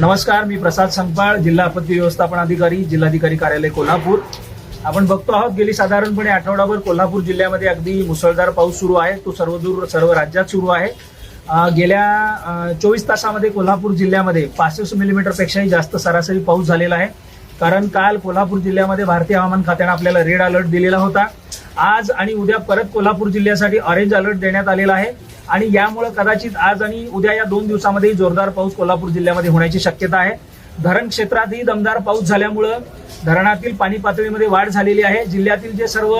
नमस्कार, मी प्रसाद संगपाळ, जिल्हा आपत्ती व्यवस्थापन अधिकारी, जिल्हाधिकारी कार्यालय कोल्हापूर। आपण बघतो आहोत गेली साधारणपणे आठवडाभर कोल्हापूर जिल्ह्यामध्ये अगदी मुसळधार पाऊस सुरू आहे। तो सर्व राज्यात सुरू आहे। गेल्या 24 तासामध्ये कोल्हापूर जिल्ह्यामध्ये 65 मिलीमीटर पेक्षाही जास्त सरासरी पाऊस झालेला आहे। कारण काल कोल्हापूर जिल्ह्यामध्ये भारतीय हवामान खात्याने आपल्याला रेड अलर्ट दिलेला होता। आज आणि उद्या परत कोल्हापूर जिल्ह्यासाठी ऑरेंज अलर्ट देण्यात आलेला आहे आणि यामुळे कदाचित आज आणि उद्या या 2 दिवसांमध्ये जोरदार पाऊस कोल्हापूर जिल्ह्यामध्ये होण्याची शक्यता आहे। धरण क्षेत्रातही दमदार पाऊस झाल्यामुळे धरणातील पाणी पातळीमध्ये वाढ झालेली आहे। जिल्ह्यातील जे सर्व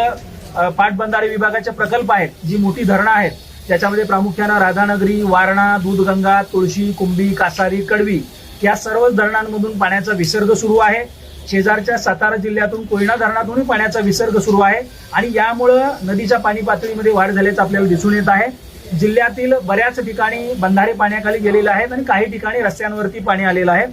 पाटबंधारे विभागाचे प्रकल्प आहेत, जी मोठी धरणं आहेत, त्याच्यामध्ये प्रामुख्याने राधानगरी, वारणा, दूधगंगा, तुळशी, कुंभी, कासारी, कडवी या सर्व धरणांमधून पाण्याचा विसर्ग सुरू आहे। शेजारच्या सातारा जिल्ह्यातून कोयना धरणातूनही पाण्याचा विसर्ग सुरू आहे आणि यामुळे नदीच्या पाणी पातळीमध्ये वाढ झाल्याचं आपल्याला दिसून येत आहे। जिल्ह्यातील बऱ्याच ठिकाणी बंधारे पाण्याखाली गेलेले आहेत आणि काही ठिकाणी रस्त्यांवरती पाणी आलेलं आहे।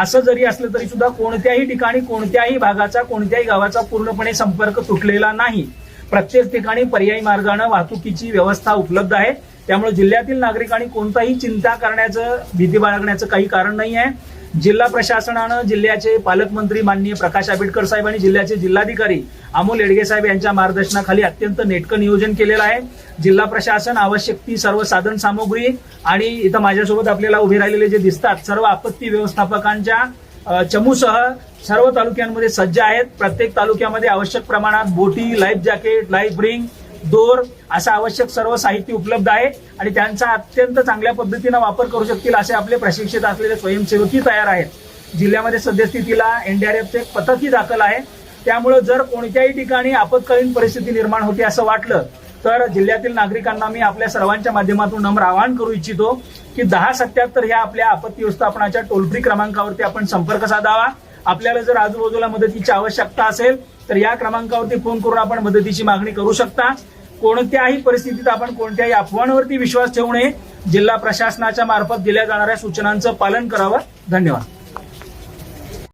असं जरी असलं तरी सुद्धा कोणत्याही ठिकाणी कोणत्याही भागाचा कोणत्याही गावाचा पूर्णपणे संपर्क तुटलेला नाही। प्रत्येक ठिकाणी पर्यायी मार्गाने वाहतुकीची व्यवस्था उपलब्ध आहे। त्यामुळे जिल्ह्यातील नागरिकांनी कोणताही चिंता करण्याचं, भीती बाळगण्याचं काही कारण नाही आहे। जिल्हा प्रशासनानं जिल्ह्याचे पालकमंत्री माननीय प्रकाश आंबेडकर साहेब आणि जिल्ह्याचे जिल्हाधिकारी अमोल येडगे साहेब यांच्या मार्गदर्शनाखाली अत्यंत नेटकं नियोजन केलेलं आहे। जिल्हा प्रशासन आवश्यक ती सर्व साधन सामुग्री आणि इथं माझ्यासोबत आपल्याला उभे राहिलेले जे दिसतात सर्व आपत्ती व्यवस्थापकांच्या चमूसह सर्व तालुक्यांमध्ये सज्ज आहेत। प्रत्येक तालुक्यामध्ये आवश्यक प्रमाणात बोटी, लाईफ जॅकेट, लाईफ रिंग, दोर असं आवश्यक सर्व साहित्य उपलब्ध आहे आणि त्यांचा अत्यंत चांगल्या पद्धतीने वापर करू शकतील असे आपले प्रशिक्षित असलेले स्वयंसेवकही तयार आहेत। जिल्ह्यामध्ये सद्यस्थितीला एनडीआरएफचे एक पथकही दाखल आहे। त्यामुळे जर कोणत्याही ठिकाणी आपत्कालीन परिस्थिती निर्माण होते असं वाटलं तर जिल्ह्यातील नागरिकांना मी आपल्या सर्वांच्या माध्यमातून नम्र आवाहन करू इच्छितो की 1077 ह्या आपल्या आपत्ती व्यवस्थापनाच्या टोल फ्री क्रमांकावरती आपण संपर्क साधावा। आपल्याला जर आजूबाजूला मदतीची आवश्यकता असेल तर या क्रमांकावरती फोन करून आपण मदतीची मागणी करू शकता। कोणत्याही परिस्थितीत आपण कोणत्याही अफवांवरती विश्वास ठेवू नये। जिल्हा प्रशासनाच्या मार्फत दिल्या जाणाऱ्या सूचनांचं पालन करावं। धन्यवाद।